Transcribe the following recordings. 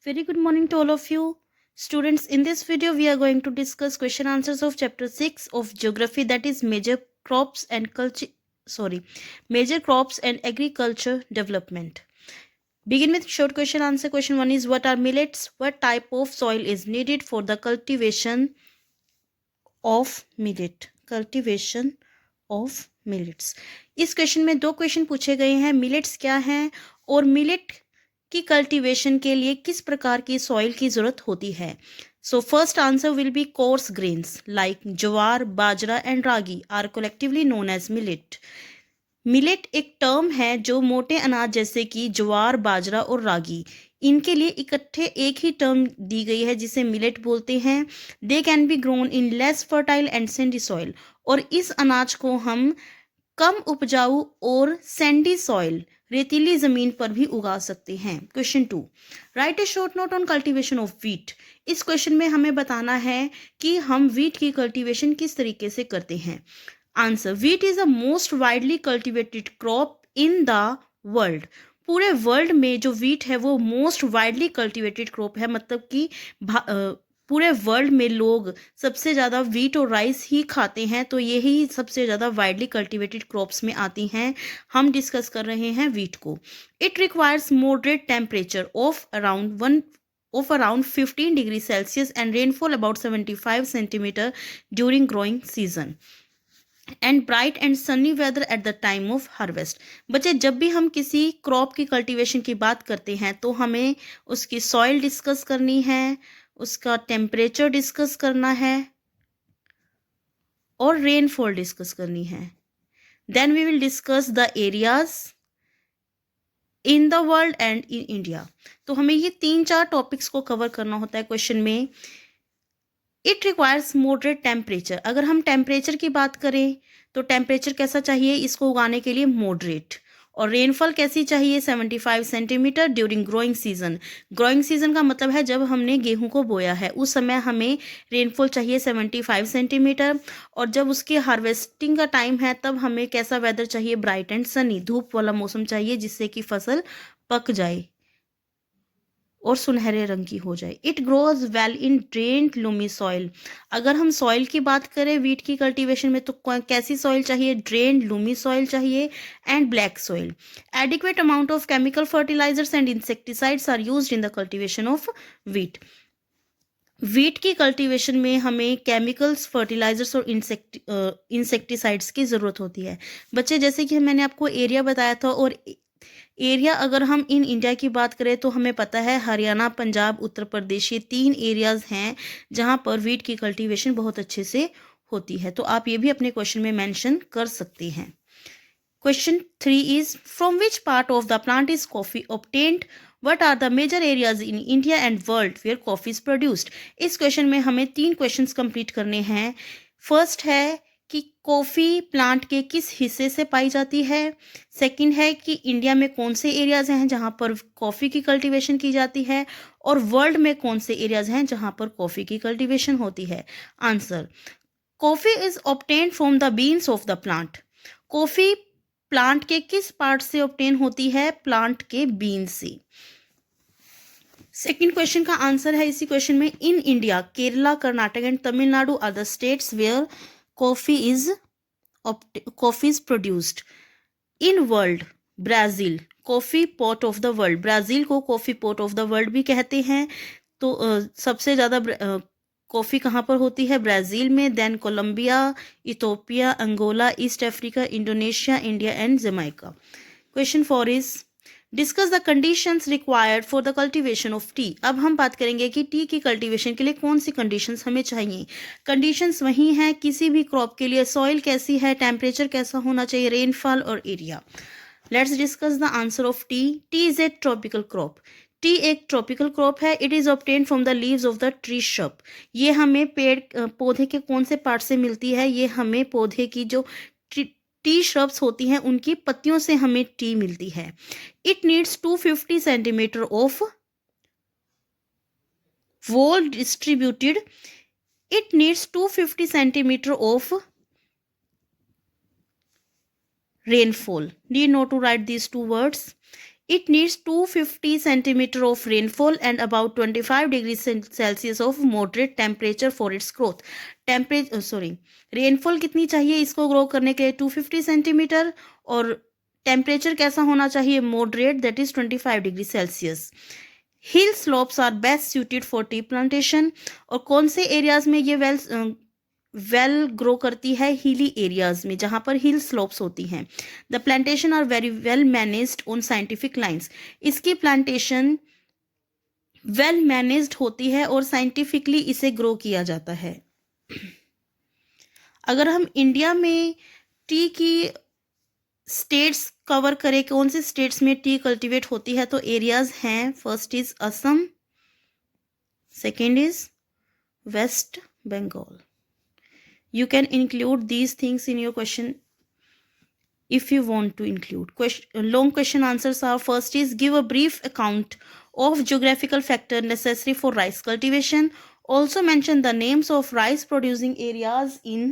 Very good morning to all of you. Students, in this video we are going to discuss question answers of chapter 6 of geography, that is major crops and major crops and agriculture development. Begin with short question answer. Question 1 is what are millets? What type of soil is needed for the cultivation of millet? Cultivation of millets. इस question में दो question पूछे गए हैं, millets क्या हैं और millet की कल्टीवेशन के लिए किस प्रकार की सॉइल की जरूरत होती है. So first answer will be coarse grains like jowar, bajra and ragi are collectively known as millet. Millet एक टर्म है जो मोटे अनाज जैसे कि ज्वार, बाजरा और रागी, इनके लिए इकट्ठे एक ही टर्म दी गई है जिसे मिलेट बोलते हैं. They can be grown in less fertile and Sandy soil, और इस अनाज को हम कम उपजाऊ और सैंडी सॉइल, रेतीली जमीन पर भी उगा सकते हैं. Question 2, right A short note on cultivation of wheat. इस क्वेश्चन में हमें बताना है कि हम व्हीट की कल्टीवेशन किस तरीके से करते हैं. Answer, wheat is the most widely cultivated crop in the world. पूरे वर्ल्ड में जो व्हीट है वो मोस्ट वाइडली कल्टीवेटेड क्रॉप है, मतलब कि पूरे वर्ल्ड में लोग सबसे ज़्यादा व्हीट और राइस ही खाते हैं, तो यही सबसे ज़्यादा वाइडली कल्टीवेटेड क्रॉप्स में आती हैं. हम डिस्कस कर रहे हैं व्हीट को. It requires moderate temperature of around 15 degree Celsius and rainfall about 75 centimetre during growing season and bright and sunny weather at the time of harvest. बच्चे, जब भी हम किसी क्रॉप की कल्टीवेशन की बात करते हैं तो हमें उसकी सॉइल डिस्कस करनी है, उसका टेम्परेचर डिस्कस करना है और रेनफॉल डिस्कस करनी है. Then we will discuss the areas in the world and in India. तो हमें ये 3-4 टॉपिक्स को कवर करना होता है क्वेश्चन में. It requires moderate temperature. अगर हम टेम्परेचर की बात करें तो टेम्परेचर कैसा चाहिए इसको उगाने के लिए? मॉडरेट. और रेनफॉल कैसी चाहिए? 75 centimetre during growing season. Growing season का मतलब है जब हमने गेहूं को बोया है, उस समय हमें रेनफॉल चाहिए 75 सेंटीमीटर. और जब उसके हार्वेस्टिंग का टाइम है तब हमें कैसा वेदर चाहिए? ब्राइट एंड सनी, धूप वाला मौसम चाहिए जिससे कि फसल पक जाए और सुनहरे रंग की हो जाए. It grows well in drained loamy soil. अगर हम सॉइल की बात करें वीट की कल्टीवेशन में तो कैसी सॉइल चाहिए? ड्रेन्ड लूमी सॉइल चाहिए and black soil. Adequate amount of chemical fertilisers and insecticides are used in the cultivation of wheat. Wheat की कल्टीवेशन में हमें केमिकल्स, फर्टिलाइजर्स और इंसेक्टिसाइड्स की ज़रूरत होती है. बच्चे, जैसे कि मैंने आपको एरिया बताया था, और एरिया अगर हम इन इंडिया की बात करें तो हमें पता है हरियाणा, पंजाब, उत्तर प्रदेश, ये 3 एरियाज़ हैं जहां पर वीट की कल्टीवेशन बहुत अच्छे से होती है. तो आप ये भी अपने क्वेश्चन में मेंशन कर सकते हैं. Question 3 is from which part of the plant is coffee obtained. What are the major areas in India and world where coffee is produced. इस क्वेश्चन में हमें 3 क्वेश्चंस कंप्लीट करने हैं. फर्स्ट है कि कॉफ़ी प्लांट के किस हिस्से से पाई जाती है. सेकंड है कि इंडिया में कौन से एरियाज़ हैं जहां पर कॉफ़ी की कल्टीवेशन की जाती है, और वर्ल्ड में कौन से एरियाज़ हैं जहां पर कॉफ़ी की कल्टीवेशन होती है. Answer, coffee is obtained from the beans of the plant. Coffee plant के किस पार्ट से ऑब्टेन होती है? प्लांट के बीन से. सेकेंड क्वेश्चन का आंसर है इसी क्वेश्चन में, in India Kerala, Karnataka and Tamil Nadu are the states where coffee is produced. in world, Brazil coffee pot of the world. Brazil को coffee pot of the world भी कहते हैं. तो सबसे ज़्यादा कॉफ़ी कहाँ पर होती है? ब्राज़ील में. Then Colombia, Ethiopia, Angola, East Africa, Indonesia, India and Jamaica. Question 4 is discuss the conditions required for the cultivation of tea. अब हम बात करेंगे कि टी की कल्टीवेशन के लिए कौन सी कंडीशंस हमें चाहिए. कंडीशंस वही हैं किसी भी क्रॉप के लिए. सॉइल कैसी है, टेम्परेचर कैसा होना चाहिए, रेनफॉल और area. Let's discuss the answer of T. T is a tropical crop. T एक ट्रॉपिकल क्रॉप है. It is obtained from the leaves of the tree shrub. ये हमें पेड़ पौधे के कौन से पार्ट से मिलती है? ये हमें पौधे की जो टी श्रब्स होती हैं उनकी पत्तियों से हमें टी मिलती है. It needs 250 centimetre of wall distributed. It needs 250 centimetre of rainfall. Need not to write these 2 words. It needs 250 centimeter of rainfall and about 25 degrees Celsius of moderate temperature for its growth. Rainfall कितनी चाहिए इसको grow करने के लिए? 250 centimetre, और temperature कैसा होना चाहिए? Moderate, that is 25 degree Celsius. Hill slopes are best suited for tea plantation. और कौन से एरियाज में ये वेल ग्रो करती है? हिली एरियाज में, जहां पर हिल स्लोप्स होती हैं. The plantation are very well managed on scientific lines. इसकी प्लांटेशन वेल मैनेज्ड होती है और साइंटिफिकली इसे ग्रो किया जाता है. अगर हम इंडिया में टी की स्टेट्स कवर करें, कौन से स्टेट्स में टी कल्टीवेट होती है, तो एरियाज हैं. First is Assam, second is West Bengal. You can include these things in your question if you want to include. Long question answers are: first is give a brief account of geographical factor necessary for rice cultivation. Also mention the names of rice producing areas in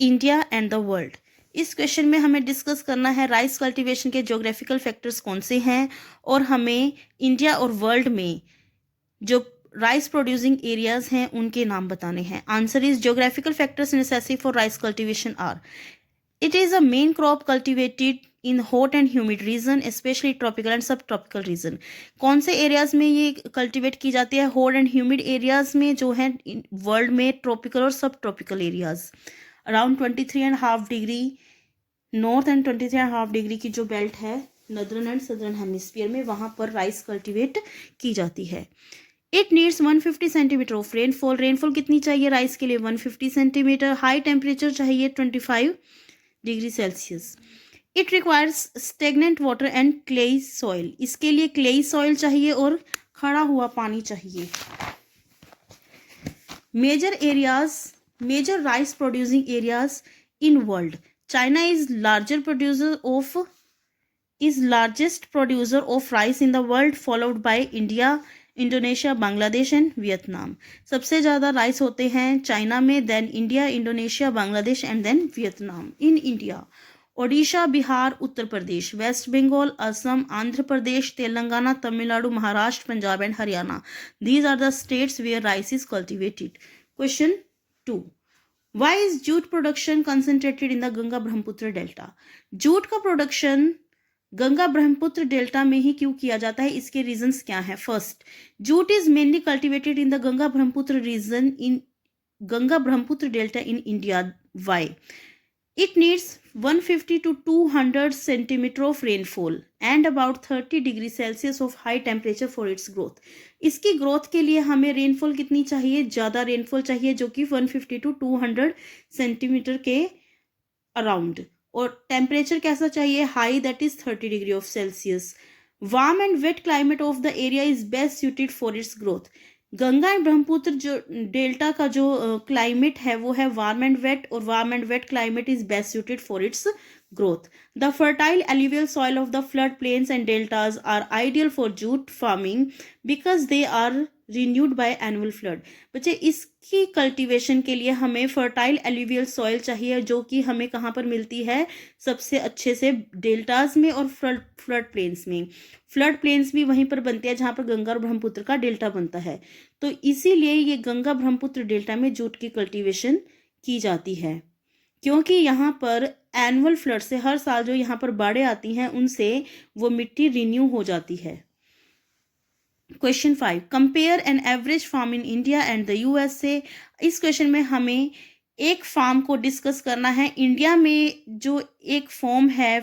India and the world. इस question में हमें discuss करना है rice cultivation के geographical factors कौन से हैं, और हमें इंडिया और वर्ल्ड में जो राइस प्रोड्यूसिंग एरियाज हैं उनके नाम बताने हैं. Answer is geographical factors necessary for rice cultivation are: it is a main crop cultivated in hot and humid region, especially tropical and sub tropical region. कौन से एरियाज में ये कल्टीवेट की जाती है? हॉट एंड ह्यूमिड एरियाज में, जो है वर्ल्ड में ट्रॉपिकल और सब tropical areas. Around 23.5 degree north and 23.5 degree की जो बेल्ट है नदर्न एंड सदर्न हेमिस्फीयर में, वहां पर राइस कल्टीवेट की जाती है. It needs 150 centimetre of rainfall. Rainfall कितनी चाहिए राइस के लिए? 150 सेंटीमीटर. हाई टेम्परेचर चाहिए 25 degree Celsius. It requires stagnant water and clayey soil. इसके लिए क्लेई सॉइल चाहिए और खड़ा हुआ पानी चाहिए. Major rice producing areas in world: China is largest producer of rice in the world, followed by India, Indonesia, Bangladesh and Vietnam. सबसे ज़्यादा राइस होते हैं चाइना में, then India, Indonesia, Bangladesh and then Vietnam. In India Odisha, Bihar, Uttar Pradesh, West Bengal, Assam, Andhra Pradesh, Telangana, Tamil Nadu, Maharashtra, Punjab and Haryana. These are the states where rice is cultivated. Question 2: Why is jute production concentrated in the Ganga Brahmaputra delta? Jute का production Ganga Brahmaputra delta में ही क्यों किया जाता है? इसके रीजंस क्या हैं? First, jute is mainly cultivated in the Ganga Brahmaputra region in Ganga Brahmaputra delta in India. Why? It needs 150 to 200 centimeter of rainfall and about 30 degree Celsius of high temperature for its growth. इसकी growth के लिए हमें rainfall कितनी चाहिए? ज़्यादा rainfall चाहिए, जो कि 150 to 200 सेंटीमीटर के अराउंड. और टेम्परेचर कैसा चाहिए? High, that is 30 degree of Celsius. Warm and wet climate of the area is best suited for its growth. Ganga and Brahmaputra जो डेल्टा का जो क्लाइमेट है वो है वार्म एंड वेट, और warm and wet climate is best suited for its growth. The fertile alluvial soil of the flood plains and deltas are ideal for jute farming because they are renewed by annual flood. बच्चे, इसकी cultivation के लिए हमें fertile alluvial soil चाहिए, जो कि हमें कहाँ पर मिलती है? सबसे अच्छे से डेल्टाज में और फ्लड प्लेन्स में. फ्लड प्लेन्स भी वहीं पर बनते हैं जहाँ पर गंगा और ब्रह्मपुत्र का डेल्टा बनता है. तो इसीलिए ये गंगा ब्रह्मपुत्र डेल्टा में जूट की कल्टीवेशन की जाती है, क्योंकि यहाँ पर एनुअल फ्लड से, हर साल जो यहाँ पर बाढ़ें आती हैं उनसे वो मिट्टी रिन्यू हो जाती है. Question 5: compare an average farm in India and the USA. इस क्वेश्चन में हमें एक फार्म को डिस्कस करना है. इंडिया में जो एक फॉर्म है,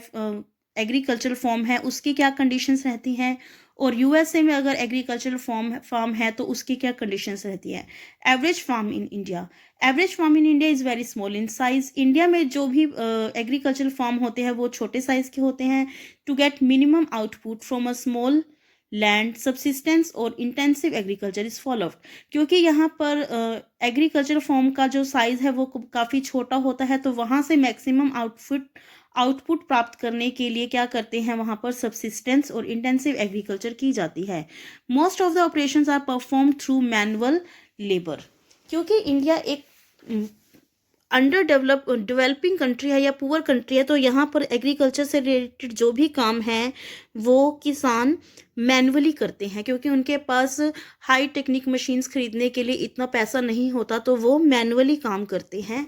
एग्रीकल्चरल फॉर्म है, उसकी क्या कंडीशंस रहती हैं, और यूएसए में अगर एग्रीकल्चरल फार्म है तो उसकी क्या कंडीशंस रहती हैं. Average farm in India. Average farm in India is very small in size. India में जो भी एग्रीकल्चरल फार्म होते हैं वो छोटे साइज के होते हैं. To get minimum output from a small land, subsistence और इंटेंसिव एग्रीकल्चर इज फॉलोड. क्योंकि यहाँ पर एग्रीकल्चर फार्म का जो साइज है वो काफ़ी छोटा होता है, तो वहाँ से मैक्सिमम आउटपुट प्राप्त करने के लिए क्या करते हैं, वहाँ पर सब्सिस्टेंस और इंटेंसिव एग्रीकल्चर की जाती है. Most of the operations are perform through manual labour. क्योंकि इंडिया एक अंडर डेवलपिंग कंट्री है या पुअर कंट्री है, तो यहाँ पर एग्रीकल्चर से रिलेटेड जो भी काम है वो किसान मैनुअली करते हैं, क्योंकि उनके पास हाई टेक्निक मशीन्स खरीदने के लिए इतना पैसा नहीं होता, तो वो मैनुअली काम करते हैं।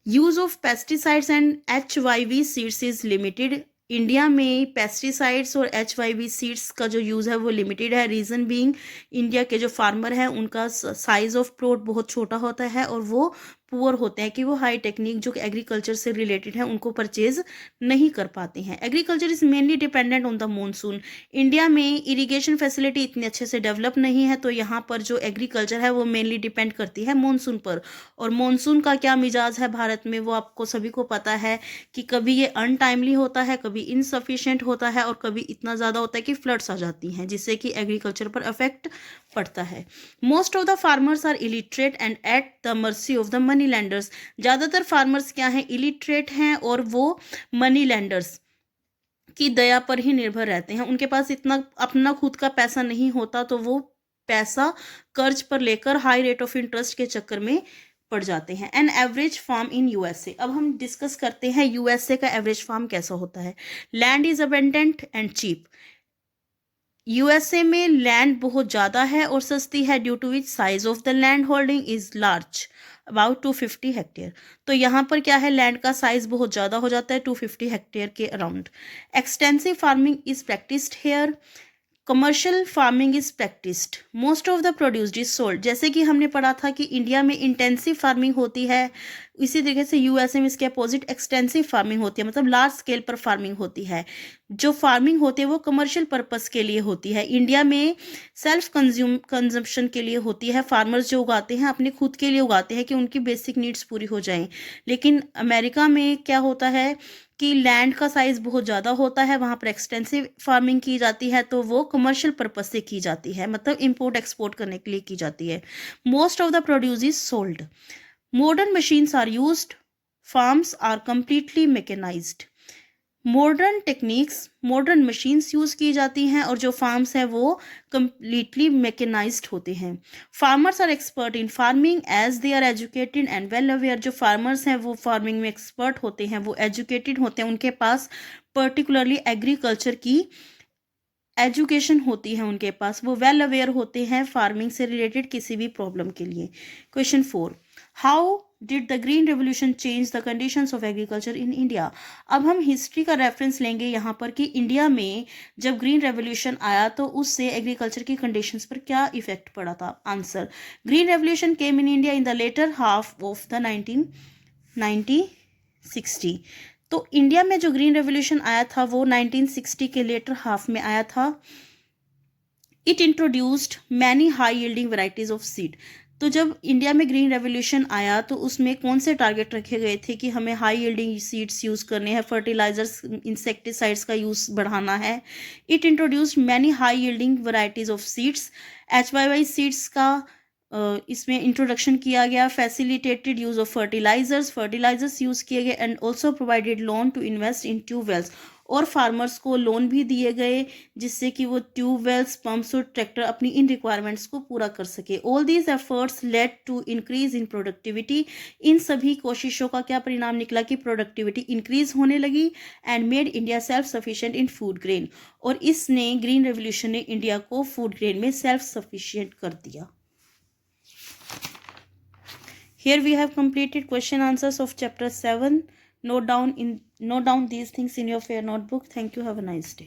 Use of pesticides and HYV seeds is limited. India में पेस्टिसाइड्स और HYV सीड्स का जो यूज़ है वो लिमिटेड है। रीज़न बीइंग इंडिया के जो फार्मर हैं उनका साइज ऑफ प्लॉट बहुत छोटा होता है और वो पुअर होते हैं कि वो हाई टेक्निक जो एग्रीकल्चर से रिलेटेड है उनको परचेज नहीं कर पाते हैं। Agriculture is mainly dependent on the monsoon. India में इरिगेशन फैसिलिटी इतने अच्छे से डेवलप नहीं है, तो यहाँ पर जो एग्रीकल्चर है वो मेनली डिपेंड करती है मानसून पर। और मानसून का क्या मिजाज है भारत में वो आपको सभी को पता है कि कभी ये अनटाइमली होता है, कभी इनसफिशिएंट होता है और कभी इतना ज़्यादा होता है कि फ्लड्स आ जाती हैं, जिससे कि एग्रीकल्चर पर अफेक्ट पड़ता है। Most of the farmers are illiterate and at the mercy of the money lenders. ज़्यादातर फार्मर्स क्या हैं, इलिटरेट हैं और वो मनी लैंडर्स की दया पर ही निर्भर रहते हैं। उनके पास इतना अपना खुद का पैसा नहीं होता, तो वो पैसा कर्ज पर लेकर हाई रेट ऑफ इंटरेस्ट के चक्कर में पड़ जाते हैं। An average farm in USA. अब हम डिस्कस करते हैं यूएसए का एवरेज फार्म कैसा होता है। Land is abundant and cheap. USA में लैंड बहुत ज़्यादा है और सस्ती है, due to which size of the land holding is large, about 250 hectare. तो यहाँ पर क्या है, लैंड का साइज बहुत ज़्यादा हो जाता है, 250 हेक्टेयर के around. Extensive farming is practised here. Commercial farming is practised. Most of the produced is sold. जैसे कि हमने पढ़ा था कि इंडिया में इंटेंसिव फार्मिंग होती है, इसी तरीके से यूएसए में इसके अपोजिट एक्सटेंसिव फार्मिंग होती है, मतलब लार्ज स्केल पर फार्मिंग होती है। जो फार्मिंग होती है वो कमर्शियल पर्पस के लिए होती है। इंडिया में सेल्फ कंजम्पशन के लिए होती है। फार्मर्स जो उगाते हैं अपने खुद के लिए उगाते हैं कि उनकी बेसिक नीड्स पूरी हो जाएं। लेकिन अमेरिका में क्या होता है कि लैंड का साइज बहुत ज़्यादा होता है, वहाँ पर एक्सटेंसिव फार्मिंग की जाती है, तो वो कमर्शियल पर्पस से की जाती है, मतलब इंपोर्ट एक्सपोर्ट करने के लिए की जाती है। Most of the produce is sold. Modern machines are used. Farms are completely mechanised. Modern techniques, modern machines use की जाती हैं और जो फार्म्स हैं वो कम्प्लीटली मैकेनाइज्ड होते हैं। Farmers are expert in farming as they are educated and well aware. जो फार्मर्स हैं वो फार्मिंग में एक्सपर्ट होते हैं, वो एजुकेटेड होते हैं, उनके पास पर्टिकुलरली एग्रीकल्चर की एजुकेशन होती है उनके पास, वो वेल अवेयर होते हैं फार्मिंग से रिलेटेड किसी भी प्रॉब्लम के लिए। Question 4, how did the green revolution change the conditions of agriculture in India. अब हम हिस्ट्री का रेफरेंस लेंगे यहाँ पर कि इंडिया में जब ग्रीन रेवोल्यूशन आया तो उससे एग्रीकल्चर की कंडीशंस पर क्या इफेक्ट पड़ा था। Answer, green revolution came in India in the latter half of the 1960। तो इंडिया में जो ग्रीन रेवोल्यूशन आया था वो 1960 के लेटर हाफ में आया था। It introduced many high yielding varieties of seed. तो जब इंडिया में ग्रीन रेवोल्यूशन आया तो उसमें कौन से टारगेट रखे गए थे कि हमें हाई यील्डिंग सीड्स यूज़ करने हैं, फर्टिलाइजर्स इंसेक्टिसाइड्स का यूज़ बढ़ाना है। It introduced many high yielding varieties of seeds. HYY seeds का इसमें इंट्रोडक्शन किया गया। Facilitated use of fertilisers use किए गए and also provided loan to invest in tubewells. और फार्मर्स को लोन भी दिए गए जिससे कि वो ट्यूबवेल्स, पंप्स और ट्रैक्टर अपनी इन रिक्वायरमेंट्स को पूरा कर सके। All these efforts led to increase in productivity. इन सभी कोशिशों का क्या परिणाम निकला कि प्रोडक्टिविटी इंक्रीज होने लगी and made India self sufficient in food grain. और इसने ग्रीन रेवोल्यूशन ने इंडिया को फूड ग्रेन में सेल्फ सफिशिएंट कर दिया। Here we have completed question answers of chapter 7. Note down these things in your fair notebook. Thank you. Have a nice day.